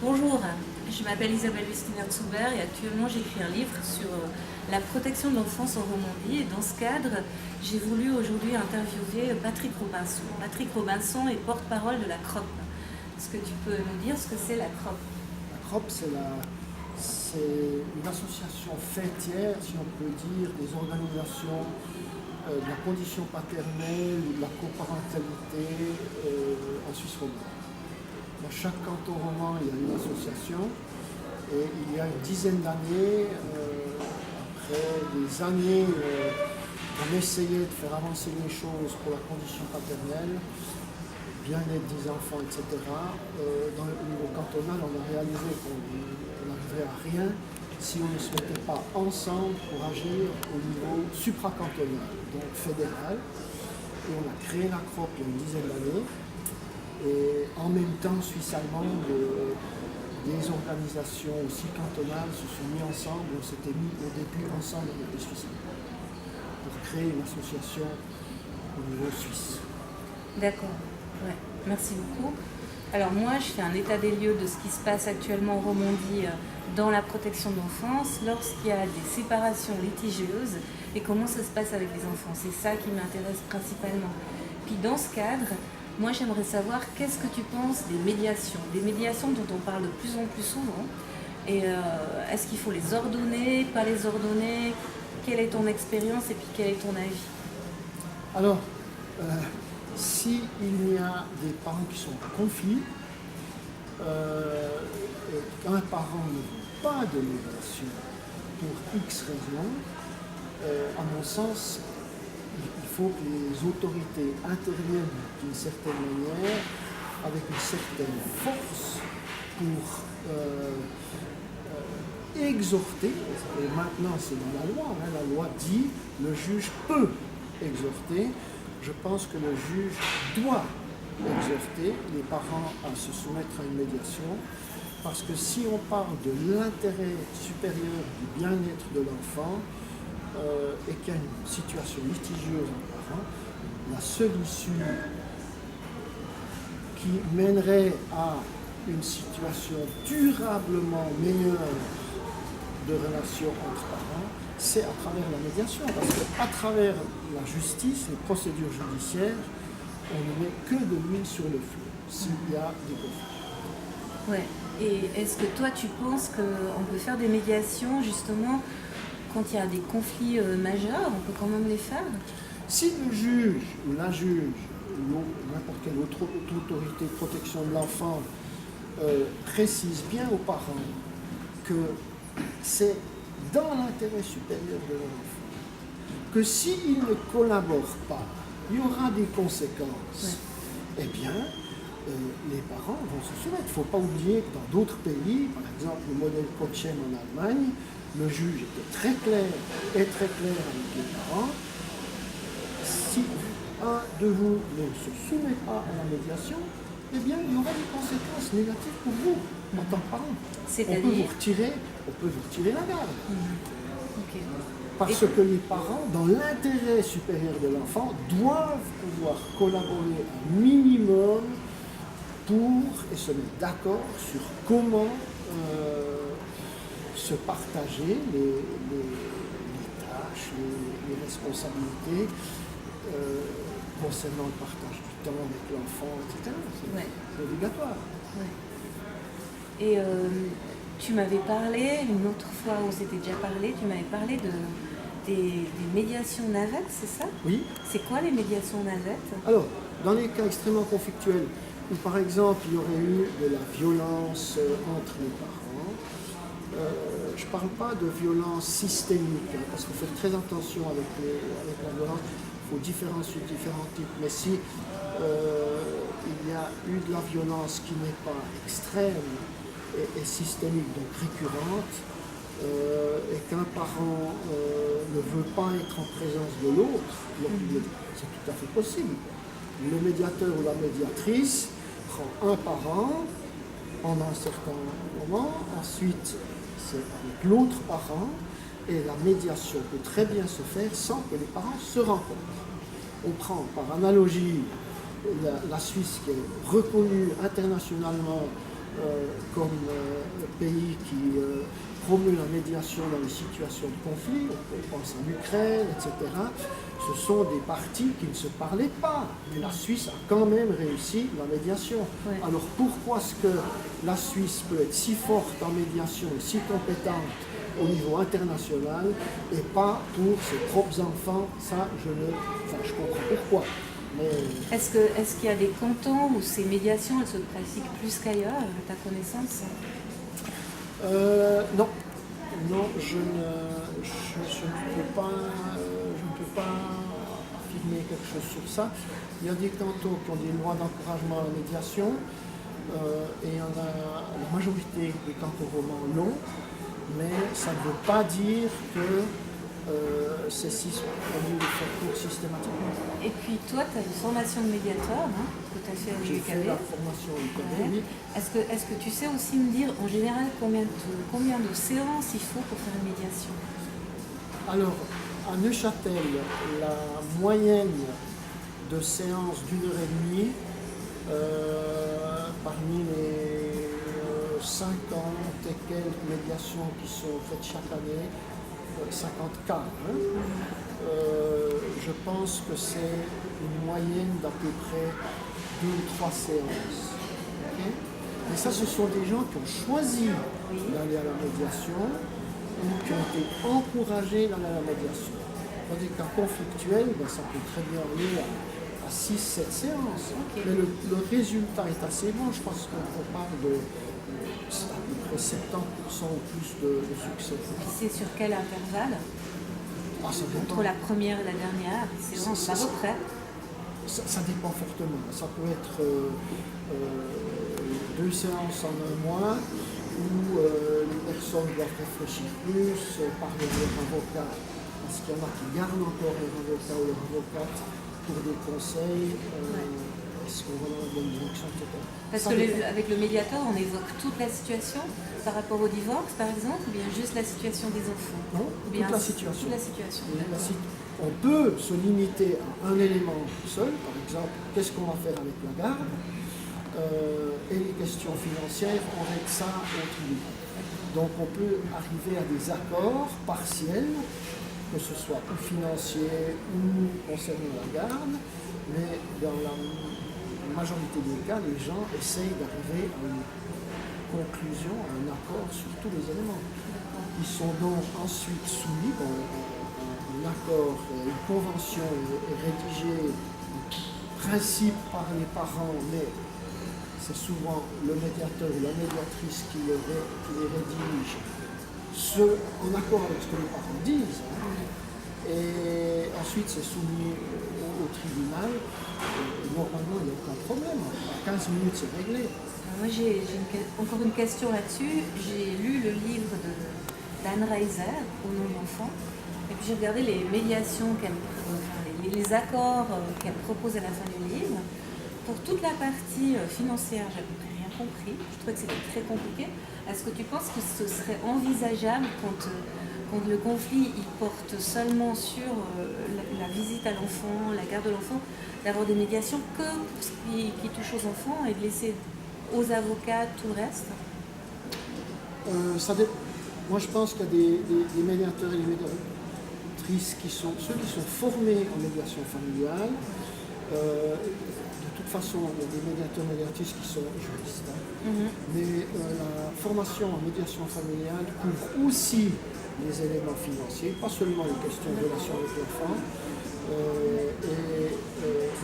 Bonjour, je m'appelle Isabelle Westiner-Zuber et actuellement j'écris un livre sur la protection de l'enfance en Romandie. Et dans ce cadre, j'ai voulu aujourd'hui interviewer Patrick Robinson. Patrick Robinson est porte-parole de la CROP. Est-ce que tu peux nous dire ce que c'est la CROP? La CROP, c'est une association fêtière, si on peut dire, des organisations de la condition paternelle ou de la coparentalité en Suisse romande. Dans chaque canton roman, il y a une association et il y a une dizaine d'années, après des années on essayait de faire avancer les choses pour la condition paternelle, bien-être des enfants, etc. Au niveau cantonal, on a réalisé qu'on n'arriverait à rien si on ne se mettait pas ensemble pour agir au niveau supracantonal, donc fédéral. Et on a créé la CROP il y a une dizaine d'années. Et en même temps, Suisse allemande, des organisations aussi cantonales se sont mis ensemble. On s'était mis au début ensemble avec les Suisses pour créer une association au niveau suisse. D'accord, ouais. Merci beaucoup. Alors moi, je fais un état des lieux de ce qui se passe actuellement en Romandie dans la protection de l'enfance, lorsqu'il y a des séparations litigieuses et comment ça se passe avec les enfants. C'est ça qui m'intéresse principalement. Puis dans ce cadre, moi j'aimerais savoir qu'est-ce que tu penses des médiations dont on parle de plus en plus souvent. Et est-ce qu'il faut les ordonner, pas les ordonner? Quelle est ton expérience et puis quel est ton avis? Alors, s'il y a des parents qui sont en conflit, et qu'un parent ne veut pas de médiation pour X raisons, à mon sens, il faut que les autorités interviennent d'une certaine manière, avec une certaine force, pour exhorter, et maintenant c'est dans la loi, la loi dit le juge peut exhorter. Je pense que le juge doit exhorter les parents à se soumettre à une médiation, parce que si on parle de l'intérêt supérieur du bien-être de l'enfant, et qu'il y a une situation litigieuse en parent, la seule issue qui mènerait à une situation durablement meilleure de relation entre parents, c'est à travers la médiation. Parce qu'à travers la justice, les procédures judiciaires, on ne met que de l'huile sur le feu s'il y a des conflits. Ouais. Et est-ce que toi tu penses qu'on peut faire des médiations justement quand il y a des conflits majeurs, on peut quand même les faire? Si le juge ou la juge ou n'importe quelle autre autorité de protection de l'enfant précise bien aux parents que c'est dans l'intérêt supérieur de l'enfant, que s'ils ne collaborent pas, il y aura des conséquences, eh bien, les parents vont se soumettre. Il ne faut pas oublier que dans d'autres pays, par exemple le modèle Cochem en Allemagne, le juge était très clair avec les parents. Si un de vous ne se soumet pas à la médiation, eh bien, il y aura des conséquences négatives pour vous, en tant que parent. On peut vous retirer la garde. Okay. Parce que les parents, dans l'intérêt supérieur de l'enfant, doivent pouvoir collaborer un minimum pour et se mettre d'accord sur comment se partager les tâches, les responsabilités concernant le partage du temps avec l'enfant, etc. C'est obligatoire. Ouais. Et tu m'avais parlé, une autre fois où on s'était déjà parlé, tu m'avais parlé des médiations navettes, c'est ça? Oui. C'est quoi les médiations navettes? Alors, dans les cas extrêmement conflictuels, où par exemple il y aurait eu de la violence entre les parents, je ne parle pas de violence systémique, parce qu'il faut faire très attention avec la violence, il faut différencier différents types, mais si il y a eu de la violence qui n'est pas extrême et systémique, donc récurrente, et qu'un parent ne veut pas être en présence de l'autre, c'est tout à fait possible. Le médiateur ou la médiatrice prend un parent pendant un certain moment, ensuite c'est avec l'autre parent, et la médiation peut très bien se faire sans que les parents se rencontrent. On prend par analogie la Suisse qui est reconnue internationalement comme pays qui promeut la médiation dans les situations de conflit, on pense à l'Ukraine, etc. Ce sont des partis qui ne se parlaient pas, mais la Suisse a quand même réussi la médiation. Ouais. Alors pourquoi est-ce que la Suisse peut être si forte en médiation et si compétente au niveau international et pas pour ses propres enfants? Ça, je comprends pourquoi. Mais Est-ce qu'il y a des cantons où ces médiations elles se pratiquent plus qu'ailleurs, à ta connaissance? Non, non, je ne peux pas affirmer quelque chose sur ça. Il y a des cantons qui ont des lois d'encouragement à la médiation et il y en a la majorité des cantons romans l'ont, mais ça ne veut pas dire que c'est on le fait cours systématiquement. Et puis toi, tu as une formation de médiateur, non, que tu as fait à J'ai fait l'UQAB. la formation au UQAB, Ouais. oui. Est-ce que tu sais aussi me dire en général combien de séances il faut pour faire une médiation? Alors, à Neuchâtel, la moyenne de séances d'1 heure et demie, parmi les 50 et quelques médiations qui sont faites chaque année, 50 cas, hein, je pense que c'est une moyenne d'à peu près 2 ou 3 séances. Okay. Et ça, ce sont des gens qui ont choisi d'aller à la médiation ou qui ont été encouragés d'aller à la médiation. Tandis qu'un conflictuel, ben, ça peut très bien aller à 6-7 séances. Okay. Mais le résultat est assez bon. Je pense qu'on parle de à peu près 70% ou plus de succès. C'est sur quel intervalle? Entre la première et la dernière, c'est vraiment à peu près. Ça dépend fortement. Ça peut être 2 séances en 1 mois où les personnes doivent réfléchir plus, parler de leur avocat, parce qu'il y en a qui gardent encore leur avocat ou leur avocate pour des conseils. Est-ce qu'on va dans la bonne direction, etc. Parce qu'avec le médiateur, on évoque toute la situation par rapport au divorce, par exemple, ou bien juste la situation des enfants? Non, toute la situation. Toute la situation. On peut se limiter à un élément seul, par exemple, qu'est-ce qu'on va faire avec la garde, et les questions financières, on règle ça au tribunal. Donc on peut arriver à des accords partiels, que ce soit ou financiers ou concernant la garde, mais dans la majorité des cas, les gens essayent d'arriver à une conclusion, à un accord sur tous les éléments. Ils sont donc ensuite soumis, un accord, une convention est rédigée, en principe par les parents, mais c'est souvent le médiateur ou la médiatrice qui les rédige, en accord avec ce que les parents disent. Hein. Et ensuite, c'est soumis au tribunal. Normalement, il n'y a aucun problème. En 15 minutes, c'est réglé. Moi, j'ai encore une question là-dessus. J'ai lu le livre d'Anne Reiser, Au nom de l'enfant. Et puis j'ai regardé les médiations, les accords qu'elle propose à la fin du livre. Pour toute la partie financière, j'avais rien compris. Je trouvais que c'était très compliqué. Est-ce que tu penses que ce serait envisageable quand le conflit il porte seulement sur la visite à l'enfant, la garde de l'enfant, d'avoir des médiations que pour ce qui touche aux enfants et de laisser aux avocats tout le reste? Moi, je pense qu'il y a des médiateurs et des médiatrices ceux qui sont formés en médiation familiale. De toute façon, il y a des médiateurs et médiatrices qui sont juristes. Hein. Mais la formation en médiation familiale couvre aussi les éléments financiers, pas seulement les questions de relation avec l'enfant.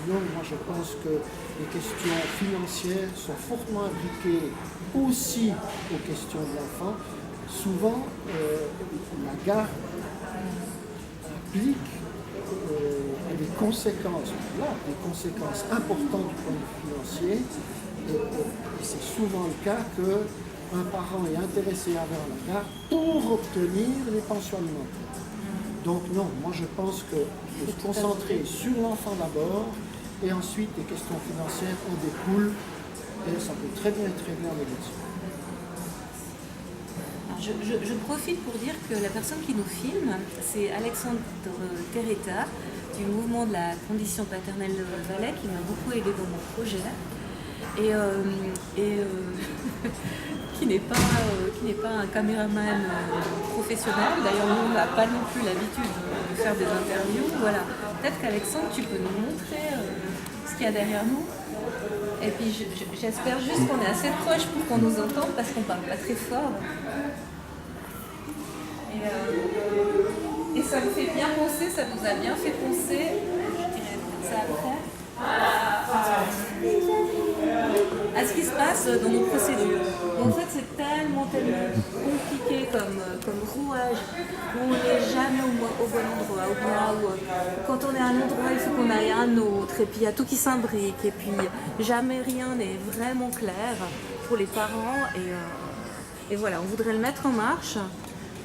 Non, moi je pense que les questions financières sont fortement imbriquées aussi aux questions de l'enfant. Souvent, la garde implique des conséquences importantes du point de vue financier. Et c'est souvent le cas qu'un parent est intéressé à avoir la garde pour obtenir les pensions alimentaires. Donc non, moi je pense qu'il faut se concentrer sur l'enfant d'abord et ensuite les questions financières en découlent et ça peut très bien être réglé en médiation. Je profite pour dire que la personne qui nous filme, c'est Alexandre Terreta du mouvement de la condition paternelle de Valais qui m'a beaucoup aidé dans mon projet. n'est pas un caméraman professionnel. D'ailleurs, nous, on n'a pas non plus l'habitude de faire des interviews. Voilà. Peut-être qu'Alexandre, tu peux nous montrer ce qu'il y a derrière nous. Et puis, j'espère juste qu'on est assez proche pour qu'on nous entende parce qu'on parle pas très fort. Et ça me fait bien penser, ça nous a bien fait penser, je dirais ça après, à ce qui se passe dans nos procédures. Et en fait, c'est tellement compliqué comme rouage, où on n'est jamais au bon endroit, ou bien quand on est à un endroit, il faut qu'on aille à un autre, et puis il y a tout qui s'imbrique, et puis jamais rien n'est vraiment clair pour les parents, et voilà, on voudrait le mettre en marche.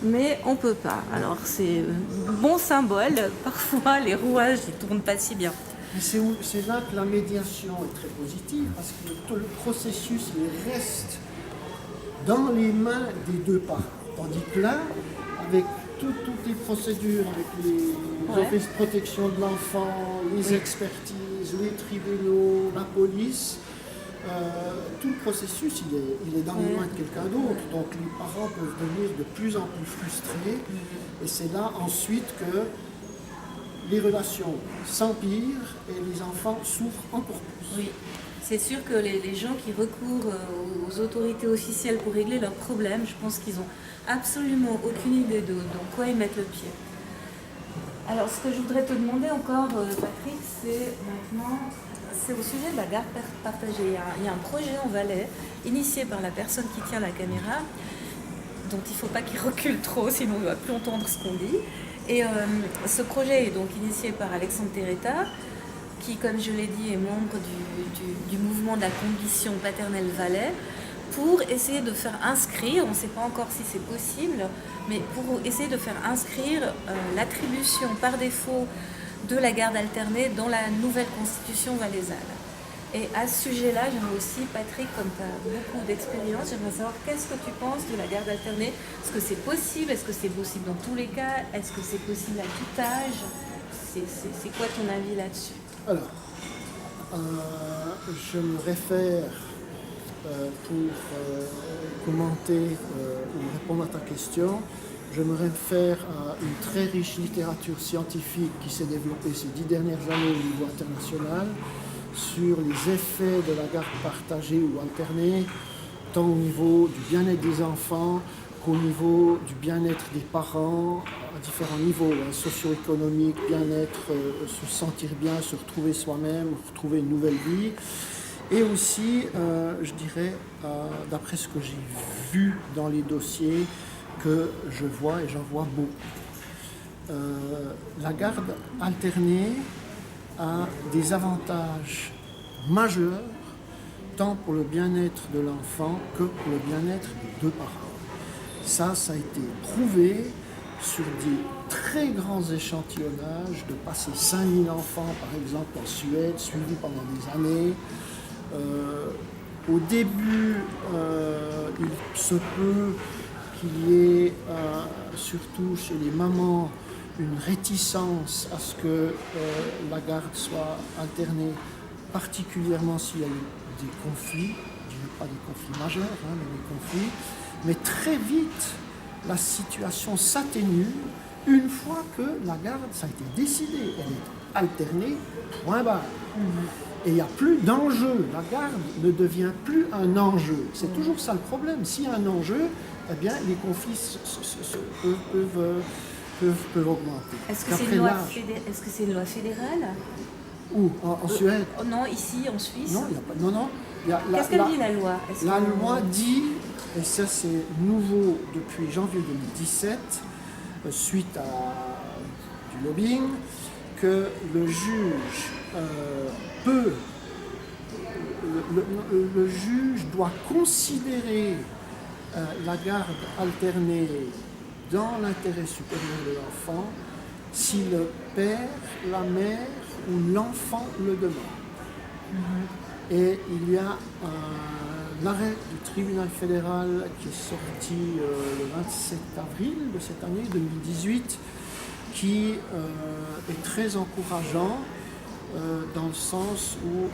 Mais on ne peut pas. Alors c'est bon symbole, parfois les rouages ne tournent pas si bien. Mais c'est là que la médiation est très positive, parce que tout le processus il reste dans les mains des deux parents. Tandis que là, avec toutes les procédures, avec les offices de protection de l'enfant, les expertises, les tribunaux, la police, tout le processus il est dans les mains de quelqu'un d'autre. Donc les parents peuvent devenir de plus en plus frustrés. Et c'est là ensuite que les relations s'empirent et les enfants souffrent encore plus. Oui, c'est sûr que les gens qui recourent aux autorités officielles pour régler leurs problèmes, je pense qu'ils n'ont absolument aucune idée de dans quoi ils mettent le pied. Alors ce que je voudrais te demander encore, Patrick, c'est au sujet de la garde partagée. Il y a un projet en Valais, initié par la personne qui tient la caméra, dont il ne faut pas qu'il recule trop, sinon on ne va plus entendre ce qu'on dit. Et ce projet est donc initié par Alexandre Terreta, qui, comme je l'ai dit, est membre du mouvement de la condition paternelle Valais, pour essayer de faire inscrire, on ne sait pas encore si c'est possible, mais pour essayer de faire inscrire l'attribution par défaut de la garde alternée dans la nouvelle constitution valaisanne. Et à ce sujet-là, j'aimerais aussi, Patrick, comme tu as beaucoup d'expérience, j'aimerais savoir qu'est-ce que tu penses de la garde alternée. Est-ce que c'est possible? Est-ce que c'est possible dans tous les cas? Est-ce que c'est possible à tout âge? C'est quoi ton avis là-dessus? Alors, je me réfère pour commenter ou répondre à ta question. Je me réfère à une très riche littérature scientifique qui s'est développée ces 10 dernières années au niveau international sur les effets de la garde partagée ou alternée, tant au niveau du bien-être des enfants qu'au niveau du bien-être des parents, à différents niveaux, socio-économique, bien-être, se sentir bien, se retrouver soi-même, retrouver une nouvelle vie. Et aussi, je dirais, d'après ce que j'ai vu dans les dossiers, que je vois et j'en vois beaucoup. La garde alternée a des avantages majeurs, tant pour le bien-être de l'enfant que pour le bien-être des deux parents. Ça a été prouvé sur des très grands échantillonnages, de passer 5000 enfants, par exemple, en Suède, suivis pendant des années. Au début, il se peut qu'il y ait, surtout chez les mamans, une réticence à ce que la garde soit alternée, particulièrement s'il y a eu des conflits, je ne dirais pas des conflits majeurs, mais des conflits. Mais très vite, la situation s'atténue une fois que la garde, ça a été décidé, elle est alternée, point barre. Et il n'y a plus d'enjeu. La garde ne devient plus un enjeu. C'est toujours ça le problème. S'il y a un enjeu, eh bien, les conflits peuvent augmenter. Est-ce que c'est une loi fédérale? Où? En Suède? Non, ici, en Suisse. Non, il n'y a pas. Non. Qu'est-ce qu'elle dit, la loi? La loi dit, et ça c'est nouveau depuis janvier 2017, suite à du lobbying, que le juge le juge doit considérer la garde alternée dans l'intérêt supérieur de l'enfant si le père, la mère ou l'enfant le demande. Et il y a un arrêt du tribunal fédéral qui est sorti le 27 avril de cette année 2018 qui est très encourageant dans le sens où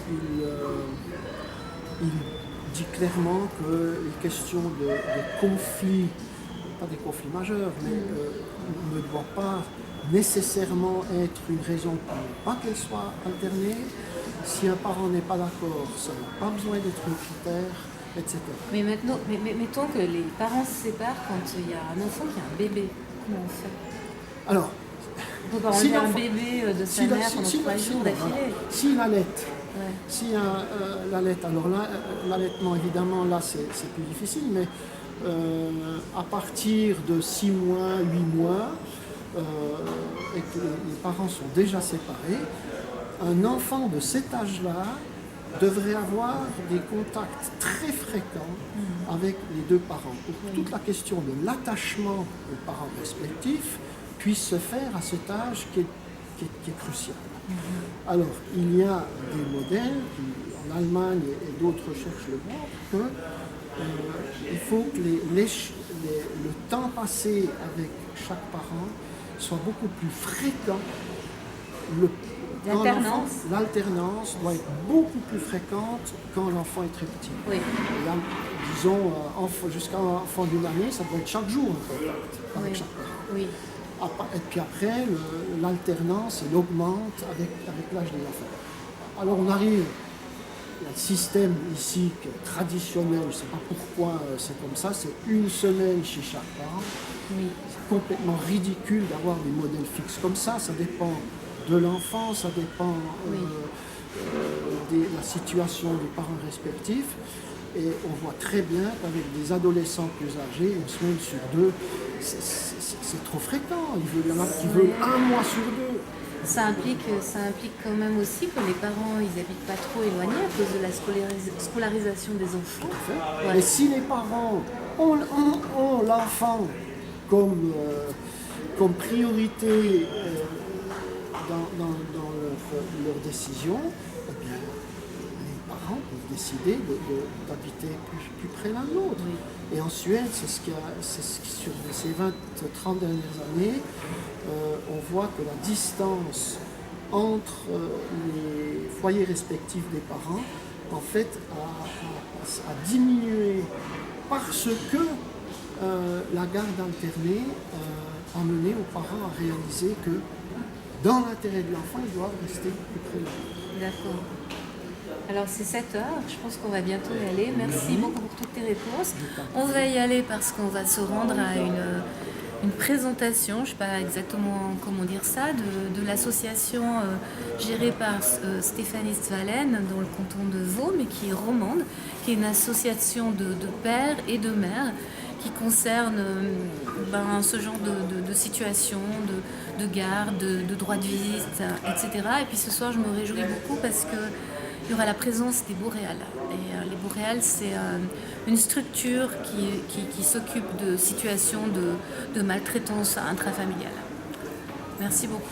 il dit clairement que les questions de conflits, pas des conflits majeurs, mais ne doivent pas nécessairement être une raison pour ne pas qu'elle soit alternée. Si un parent n'est pas d'accord, ça n'a pas besoin d'être un critère, etc. Mais maintenant, mettons que les parents se séparent quand il y a un enfant qui a un bébé. Comment on fait? Alors, On peut pas enlever un bébé de sa mère pendant 3 jours d'affilée. S'il allait, Ouais. si l'allait, alors là, l'allaitement, évidemment, là, c'est plus difficile, mais à partir de 6 mois, 8 mois, et que les parents sont déjà séparés, un enfant de cet âge-là devrait avoir des contacts très fréquents avec les deux parents pour que toute la question de l'attachement aux parents respectifs puisse se faire à cet âge qui est crucial. Alors, il y a des modèles qui, en Allemagne et d'autres recherches le montrent qu'il faut que le temps passé avec chaque parent soit beaucoup plus fréquent. L'alternance doit être beaucoup plus fréquente quand l'enfant est très petit. Oui. Et là, disons, jusqu'à l'enfant d'une année, ça doit être chaque jour un contact avec chaque parent. Oui. Et puis après, l'alternance, elle augmente avec l'âge des enfants. Alors on arrive, il y a le système ici qui est traditionnel, je ne sais pas pourquoi c'est comme ça, c'est une semaine chez chaque parent. Oui. C'est complètement ridicule d'avoir des modèles fixes comme ça dépend de l'enfant, ça dépend de la situation des parents respectifs. Et on voit très bien qu'avec des adolescents plus âgés, une semaine sur 2, c'est trop fréquent. Il y en a qui veulent 1 mois sur 2. Ça implique quand même aussi que les parents ils habitent pas trop éloignés à cause de la scolarisation des enfants. Ouais. Et si les parents ont l'enfant comme priorité dans leur décision, eh bien, les parents peuvent décider d'habiter plus près l'un de l'autre. Oui. Et en Suède, sur ces 20-30 dernières années, on voit que la distance entre les foyers respectifs des parents, en fait, a diminué parce que la garde alternée a mené aux parents à réaliser que dans l'intérêt de l'enfant, ils doivent rester plus près de l'enfant. D'accord. Alors c'est 7 heures, je pense qu'on va bientôt y aller. Merci beaucoup pour toutes tes réponses. On va y aller parce qu'on va se rendre à une présentation, je ne sais pas exactement comment dire ça, de l'association gérée par Stéphanie Svalen dans le canton de Vaud, mais qui est romande, qui est une association de pères et de mères qui concerne ce genre de situation, de garde, de droit de visite, etc. Et puis ce soir, je me réjouis beaucoup parce qu'il y aura la présence des boréales. Et les boréales, c'est une structure qui s'occupe de situations de maltraitance intrafamiliale. Merci beaucoup.